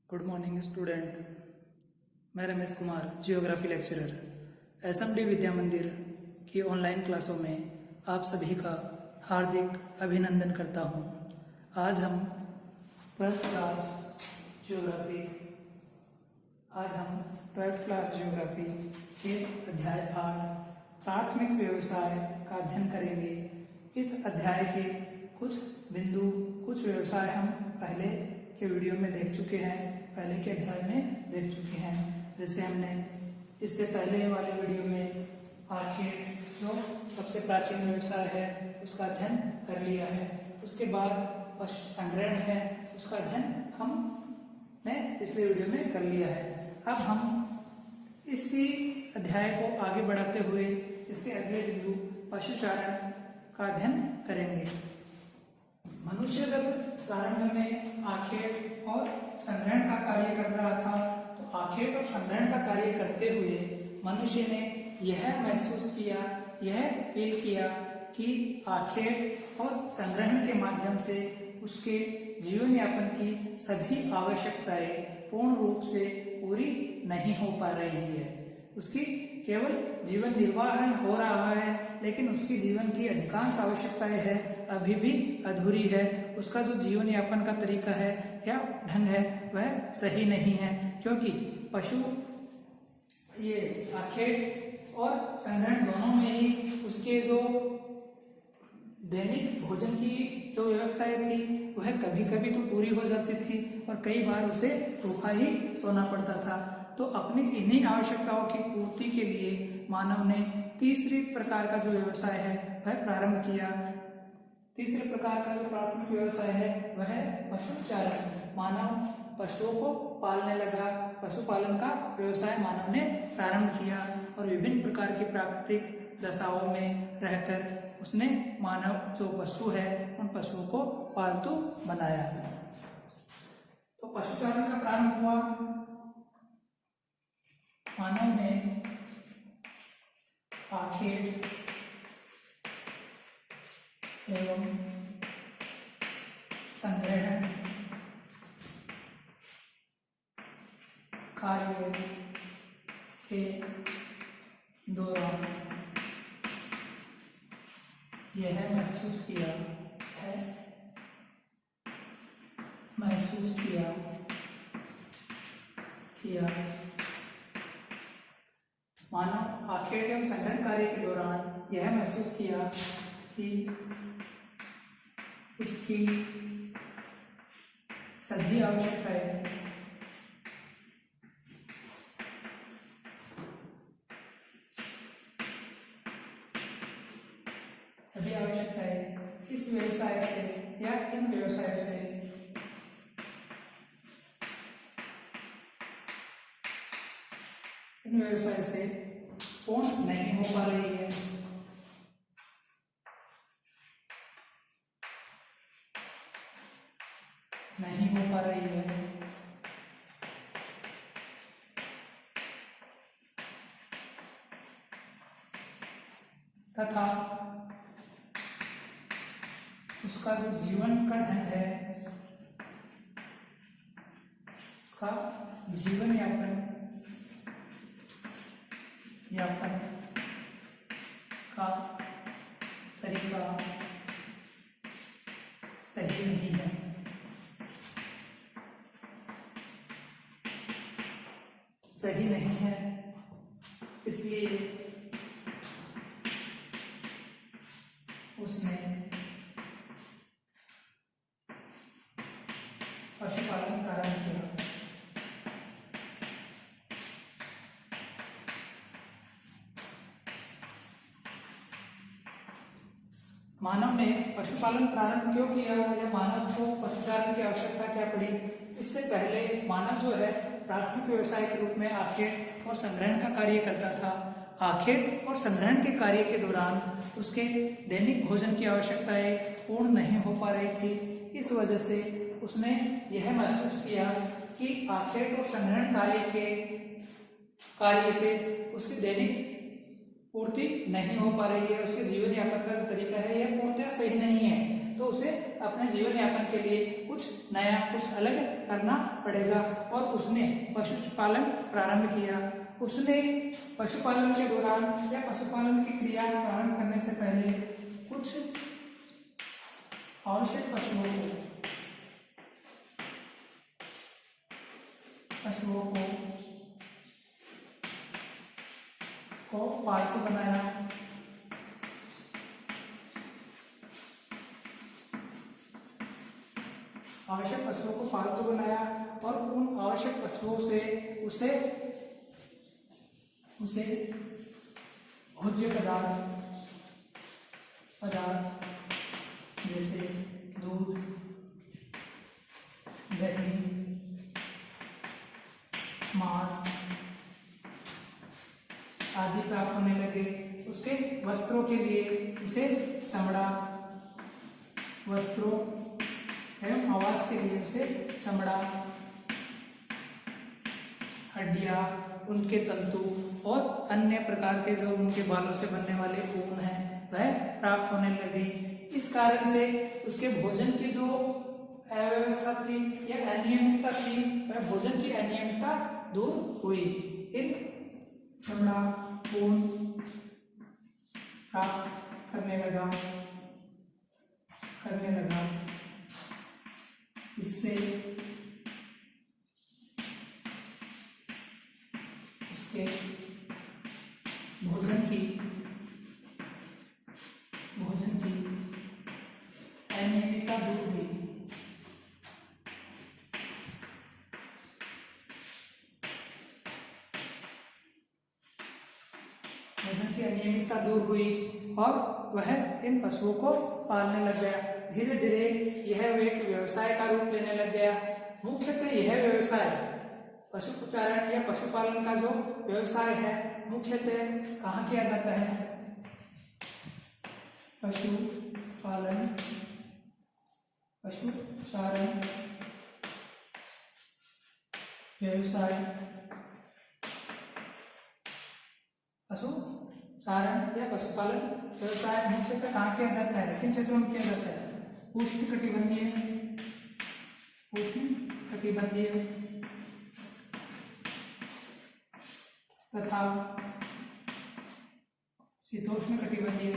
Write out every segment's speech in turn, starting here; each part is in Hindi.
Good morning student. मैं Ramesh Kumar, geography lecturer, SMD Vidya Mandir की ऑनलाइन क्लासों में आप सभी का हार्दिक अभिनंदन करता हूं। आज हम 12th क्लास जियोग्राफी के अध्याय 8 प्राथमिक व्यवसाय का अध्ययन करेंगे। इस अध्याय के कुछ बिंदु, कुछ व्यवसाय हम पहले के वीडियो में देख चुके हैं, पहले के अध्याय में देख चुके हैं। जैसे हमने इससे पहले वाले वीडियो में आखेट, जो सबसे प्राचीन व्यवसाय है, उसका अध्ययन कर लिया है। उसके बाद पशु संग्रहण है, उसका अध्ययन हमने पिछले वीडियो में कर लिया है। अब हम इसी अध्याय को आगे बढ़ाते हुए इससे अगले बिंदु पशुचारण का अध्ययन करेंगे। मनुष्य जब प्रारंभ में आखेट और संग्रहण का कार्य कर रहा था, तो आखेट और संग्रहण का कार्य करते हुए मनुष्य ने यह महसूस किया, यह फील किया कि आखेट और संग्रहण के माध्यम से उसके जीवन यापन की सभी आवश्यकताएं पूर्ण रूप से पूरी नहीं हो पा रही है। उसकी केवल जीवन निर्वाह हो रहा है, लेकिन उसकी जीवन की अधिकांश आवश्यकताएं है अभी भी अधूरी है। उसका जो जीवन यापन का तरीका है या ढंग है वह सही नहीं है, क्योंकि पशु ये आखेट और संग्रहण दोनों में ही उसके जो दैनिक भोजन की जो व्यवस्थाएं थी वह कभी कभी तो पूरी हो जाती थी और कई बार उसे भूखा ही सोना पड़ता था। तो अपनी इन्हीं आवश्यकताओं की पूर्ति के लिए मानव ने तीसरी प्रकार का जो व्यवसाय है वह प्रारंभ किया। तीसरे प्रकार का जो प्राथमिक व्यवसाय है वह है पशुचारण। मानव पशुओं को पालने लगा, पशुपालन का व्यवसाय मानव ने प्रारंभ किया और विभिन्न प्रकार की प्राकृतिक दशाओं में रहकर उसने मानव जो पशु है उन पशुओं को पालतू बनाया। तो पशुचारण का प्रारंभ हुआ। मानव ने आखेट एवं संग्रहण कार्य के दौरान यह महसूस किया मानव आखेट एवं संग्रहण कार्य के दौरान यह महसूस किया कि उसकी सभी आवश्यकताएं इस व्यवसाय से या इन व्यवसायों से पूर्ण नहीं हो पा रही है। तथा उसका जो जीवन का ढंग है, उसका जीवन यापन का तरीका सही नहीं है। इसलिए उसने पशुपालन प्रारंभ किया। मानव ने पशुपालन प्रारंभ क्यों किया या मानव को पशुचारण की आवश्यकता क्या पड़ी? इससे पहले मानव जो है प्राथमिक व्यवसाय के रूप में आखेट और संग्रहण का कार्य करता था। आखेट और संग्रहण के कार्य के दौरान उसके दैनिक भोजन की आवश्यकताएं पूर्ण नहीं हो पा रही थी। इस वजह से उसने यह महसूस किया कि आखेट और संग्रहण कार्य से उसकी दैनिक पूर्ति नहीं हो पा रही है, उसके जीवन यापन का जो तरीका है यह पूर्णतः सही नहीं है। तो उसे अपने जीवन यापन के लिए कुछ नया, कुछ अलग करना पड़ेगा। और उसने पशुपालन प्रारंभ किया। उसने पशुपालन के दौरान या पशुपालन की क्रिया प्रारंभ करने से पहले कुछ आवश्यक पशुओं को पालतू बनाया। आवश्यक पशुओं को पालतू बनाया और उन आवश्यक पशुओं से उसे भोज्य पदार्थ जैसे दूध, दही, मांस आदि प्राप्त होने लगे। उसके वस्त्रों के लिए उसे चमड़ा, वस्त्रों एवं आवास के लिए उसे चमड़ा, हड्डियां, उनके तंतु और अन्य प्रकार के जो उनके बालों से बनने वाले ऊन है वह प्राप्त होने लगी। इस कारण से उसके भोजन की जो अव्यवस्था थी या अनियमितता थी, वह भोजन की अनियमितता दूर हुई। इन चमड़ा, ऊन प्राप्त करने लगा। इससे उसके भोजन की अनियमितता दूर हुई। भोजन की अनियमितता दूर हुई और वह इन पशुओं को पालने लग गया। धीरे धीरे यह एक व्यवसाय का रूप लेने लग गया। मुख्यतः यह व्यवसाय पशुचारण या पशुपालन का जो व्यवसाय है मुख्यतः कहाँ किया जाता है? पशुचारण व्यवसाय, पशुचारण या पशुपालन व्यवसाय मुख्यतः कहाँ किया जाता है? किन क्षेत्रों में किया जाता है? उष्णकटिबंधीय तथा शीतोष्णकटिबंधीय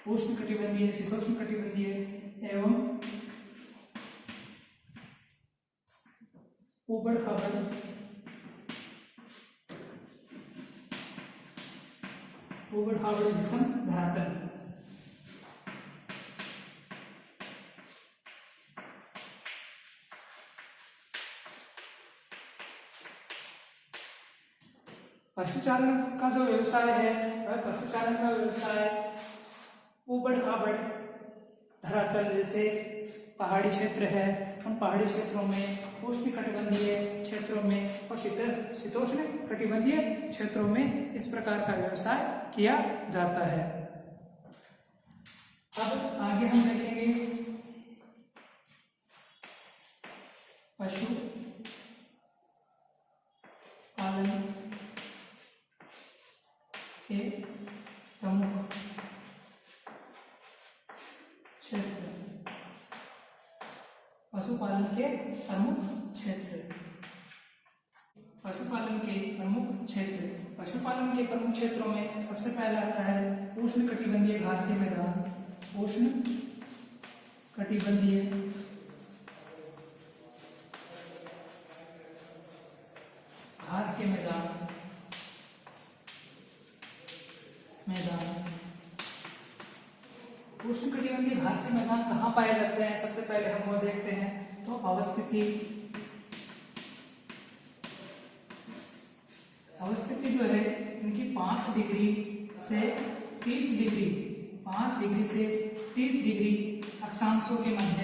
उष्णकटिबंधीय, शीतोष्णकटिबंधीय एवं ऊबड़-खाबड़ विषम धरातल। पशुचारण का जो व्यवसाय है वह पशुचारण का व्यवसाय ऊबड़-खाबड़ धरातल जैसे पहाड़ी क्षेत्र है, उन पहाड़ी क्षेत्रों में, उष्णकटिबंधीय क्षेत्रों में और शीतोष्ण कटिबंधीय क्षेत्रों में इस प्रकार का व्यवसाय किया जाता है। अब आगे हम देखेंगे पशु पालन के प्रमुख क्षेत्र। पशुपालन के प्रमुख क्षेत्र। पशुपालन के प्रमुख क्षेत्रों में सबसे पहला आता है उष्णकटिबंधीय घास के मैदान। उष्णकटिबंधीय घास के मैदान। उष्णकटिबंधीय घास के मैदान कहाँ पाए जाते हैं? सबसे पहले हम वो देखते हैं। तो अवस्थिति जो है इनकी 5 डिग्री से 30 डिग्री अक्षांशों के मध्य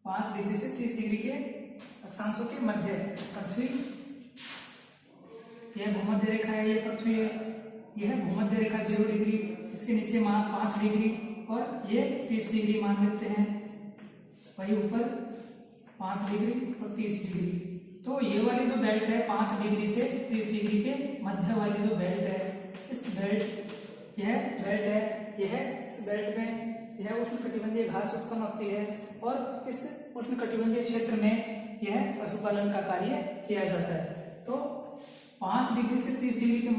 5 डिग्री से 30 डिग्री के अक्षांशों के मध्य पृथ्वी, यह भूमध्य रेखा है, यह पृथ्वी है, यह भूमध्य रेखा 0 डिग्री, इसके नीचे 5 डिग्री और ये 30 डिग्री मान लेते हैं, वही ऊपर 5 डिग्री और 30 डिग्री। तो ये वाली जो बेल्ट है 5 डिग्री से 30 डिग्री के मध्य वाली जो बेल्ट है, इस बेल्ट यह बेल्ट है, यह इस बेल्ट में यह उष्णकटिबंधीय घास उत्पन्न होती है और इस उष्णकटिबंधीय क्षेत्र में यह पशुपालन का कार्य किया जाता है। तो 5 डिग्री से 30 डिग्री के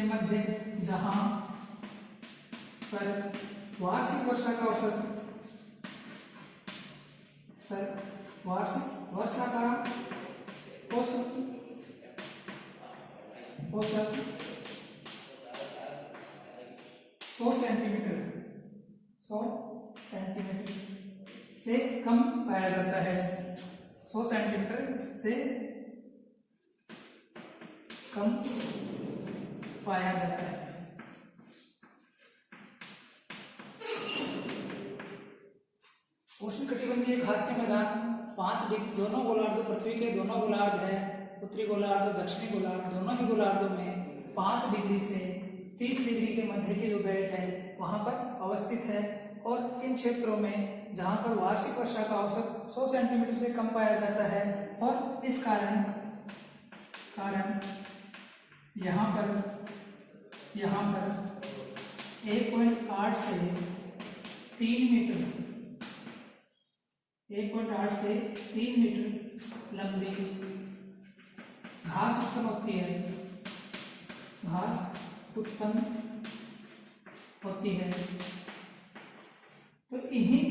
मध्य जहां पर वार्षिक वर्षा का औसत वर्षा का औसत 100 सेंटीमीटर से कम पाया जाता है। 100 सेंटीमीटर से कम पाया जाता है। उष्णकटिबंधीय घास के मैदान 5 डिग्री, दोनों गोलार्ध, पृथ्वी के दोनों गोलार्ध है, उत्तरी गोलार्ध दक्षिणी गोलार्ध, दोनों ही गोलार्धों में 5 डिग्री से 30 डिग्री के मध्य की जो बेल्ट है वहां पर अवस्थित है। और इन क्षेत्रों में जहां पर वार्षिक वर्षा का औसत 100 सेंटीमीटर से कम पाया जाता है और इस कारण यहाँ पर 1.8 से 3 मीटर 1.8 से 3 मीटर लंबी घास उत्पन्न होती है। तो इन्हीं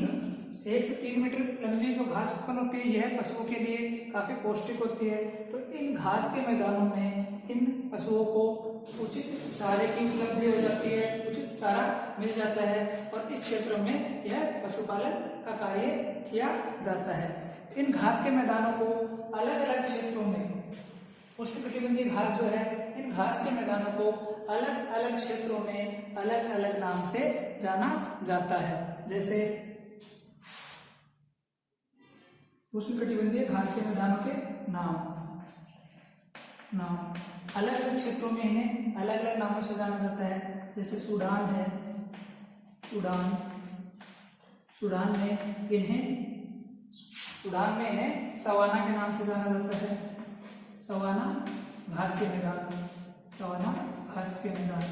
1 से 3 मीटर लंबी जो घास उत्पन्न होती है यह पशुओं के लिए काफी पौष्टिक होती है। तो इन घास के मैदानों में इन पशुओं को उचित चारे की उपलब्धि हो जाती है, उचित चारा मिल जाता है और इस क्षेत्र में यह पशुपालन का कार्य किया जाता है। इन घास के मैदानों को अलग अलग क्षेत्रों में, उष्णकटिबंधीय घास जो है, इन घास के मैदानों को अलग अलग क्षेत्रों में अलग अलग नाम से जाना जाता है। जैसे उष्णकटिबंधीय घास के मैदानों के नाम अलग अलग क्षेत्रों में इन्हें अलग अलग नामों से जाना जाता है। जैसे सूडान है, सूडान में इन्हें सवाना के नाम से जाना जाता है। सवाना घास के मैदान।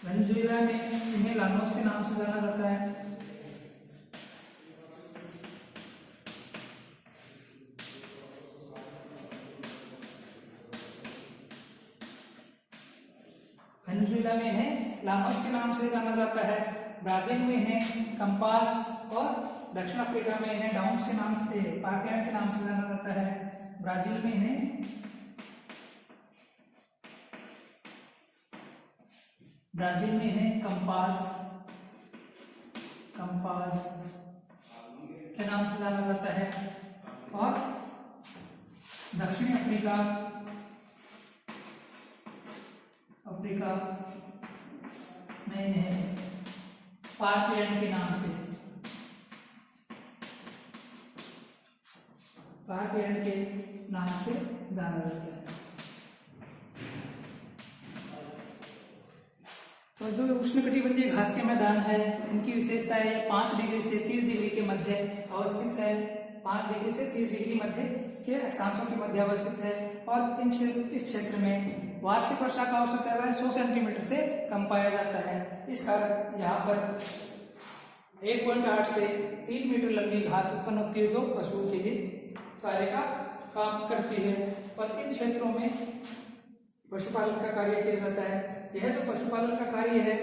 वेनेजुएला में इन्हें लानोस के नाम से जाना जाता है। वेनेजुएला में इन्हें लानोस के नाम से जाना जाता है। ब्राजील में इन्हें कंपास और दक्षिण अफ्रीका में इन्हें डाउन्स के नाम से, पार्कलैंड के नाम से जाना जाता है। ब्राजील में इन्हें कंपास के नाम से जाना जाता है और दक्षिणी अफ्रीका में इन्हें पार्कलैंड के नाम से जाना जाता है। तो जो उष्णकटिबंधीय घास के मैदान है इनकी विशेषता है 5 डिग्री से 30 डिग्री के मध्य अवस्थित है। 5 डिग्री से 30 डिग्री मध्य के अक्षांशों के मध्य अवस्थित है और इस क्षेत्र में वार्षिक वर्षा का औसत है वह 100 सेंटीमीटर से कम पाया जाता है। इस कारण यहाँ पर 1.8 से 3 मीटर लंबी घास उत्पन्न होती है जो पशुओं के लिए चारे का काम करती है और इन क्षेत्रों में पशुपालन का कार्य किया जाता है। यह जो पशुपालन का कार्य है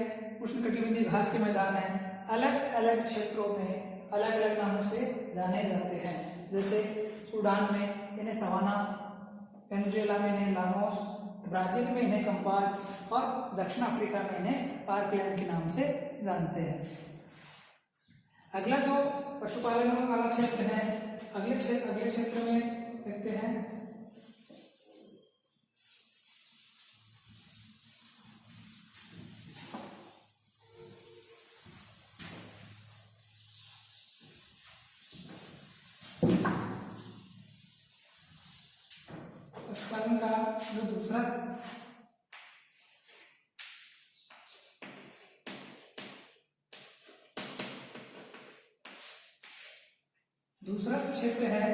उष्णकटिबंधीय घास के मैदान है अलग अलग क्षेत्रों में अलग अलग नामों से जाने जाते हैं। जैसे सूडान में इन्हें सवाना, वेनेजुएला में इन्हें लानोस, ब्राजील में इन्हें कंपास और दक्षिण अफ्रीका में इन्हें पार्कलैंड के नाम से जानते हैं। अगला जो पशुपालन वाला क्षेत्र है अगले क्षेत्र में देखते हैं पशुपालन का जो दूसरा क्षेत्र है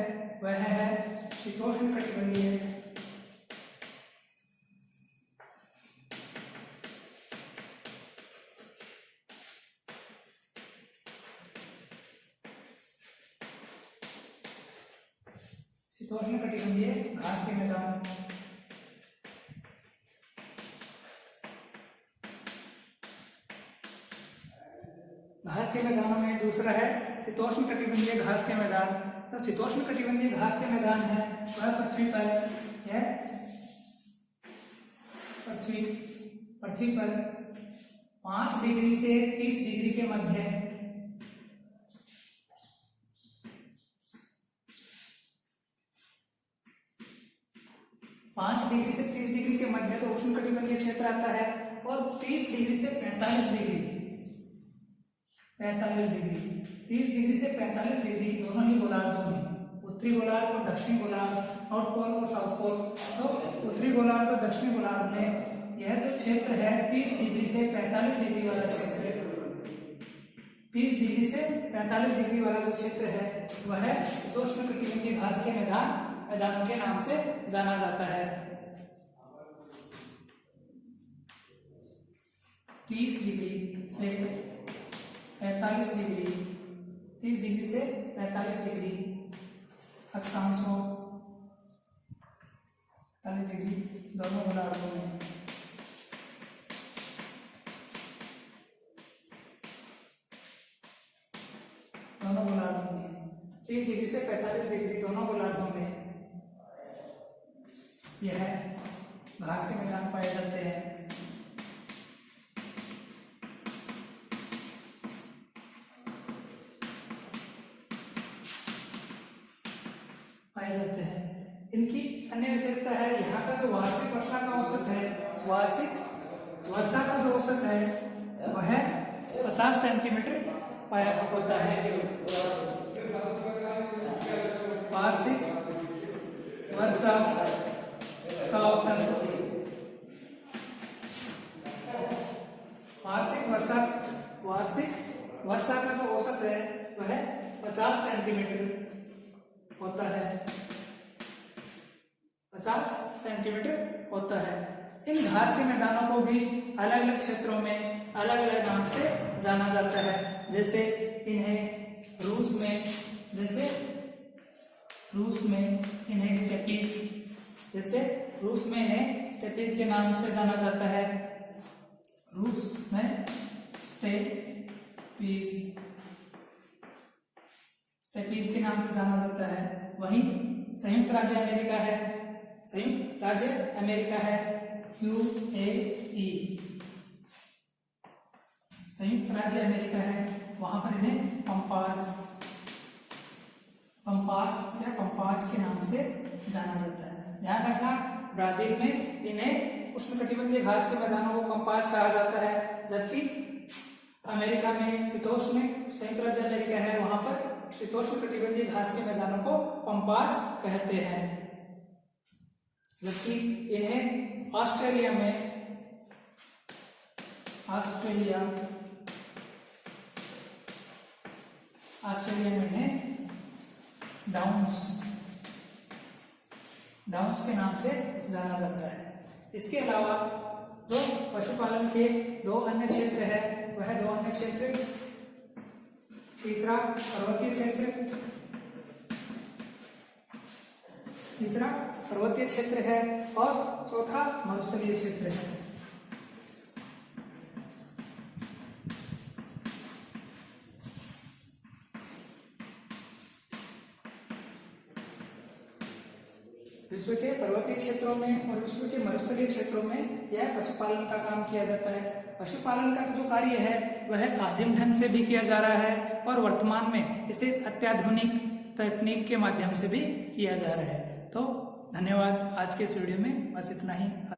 वह है शीतोष्ण कटिबंधीय। शीतोष्ण कटिबंधीय घास के मैदान। घास के मैदानों में दूसरा है शीतोष्ण कटिबंधीय घास के मैदान। तो शीतोष्ण कटिबंधीय घास के मैदान है वह पृथ्वी पर है, पृथ्वी पर 5 डिग्री से 30 डिग्री के मध्य 5 डिग्री से 30 डिग्री के मध्य तो उष्णकटिबंधीय क्षेत्र आता है, और 30 डिग्री से 45 डिग्री 30 डिग्री से 45 डिग्री दोनों ही गोलार्धों में, उत्तरी गोलार्ध और दक्षिणी गोलार्ध, नॉर्थ पोल और साउथ पोल। तो उत्तरी गोलार्ध और दक्षिणी गोलार्ध में यह जो क्षेत्र है 30 डिग्री से 45 डिग्री वाला क्षेत्र, 30 डिग्री से 45 डिग्री वाला जो क्षेत्र है वह शीतोष्ण कटिबंधीय घास के मैदानों के नाम से जाना जाता है। 30 डिग्री से 45 डिग्री, 30 डिग्री से 45 डिग्री अक्षांशों, 45 डिग्री दोनों गोलार्धों में। दोनों गोलार्धों में 30 डिग्री से 45 डिग्री दोनों गोलार्धों में यह घास के मैदान पाए जाते हैं। इनकी अन्य विशेषता है यहाँ का जो वार्षिक वर्षा का औसत है, वार्षिक वर्षा का जो औसत है वह 50 सेंटीमीटर पाया होता है। वार्षिक वर्षा का औसत, वार्षिक वर्षा का जो औसत है वह 50 सेंटीमीटर होता है, 50 सेंटीमीटर होता है। इन घास के मैदानों को भी अलग अलग क्षेत्रों में अलग अलग नाम से जाना जाता है। जैसे इन्हें रूस में इन्हें स्टेपीज, जैसे रूस में इन्हें स्टेपीज के नाम से जाना जाता है। रूस में स्टेपीज के नाम से जाना जाता है। वहीं संयुक्त राज्य अमेरिका है UAE, संयुक्त राज्य अमेरिका है, वहां पर इन्हें पंपाज के नाम से जाना जाता है। ध्यान रखना, ब्राजील में इन्हें उष्णकटिबंधीय घास के मैदानों को पंपाज कहा जाता है, जबकि अमेरिका में संयुक्त राज्य अमेरिका है, वहां पर शीतोष्ण कटिबंधीय घास के मैदानों को पंपाज कहते हैं। जबकि इन्हें ऑस्ट्रेलिया में इन्हें डाउन्स के नाम से जाना जाता है। इसके अलावा जो पशुपालन के 2 अन्य क्षेत्र है वह 2 अन्य क्षेत्र, तीसरा पर्वतीय क्षेत्र है और चौथा मरुस्थलीय क्षेत्र है। विश्व के पर्वतीय क्षेत्रों में और विश्व के मरुस्थलीय क्षेत्रों में यह पशुपालन का काम किया जाता है। पशुपालन का जो कार्य है वह आदिम ढंग से भी किया जा रहा है और वर्तमान में इसे अत्याधुनिक तकनीक के माध्यम से भी किया जा रहा है। तो धन्यवाद। आज के इस वीडियो में बस इतना ही।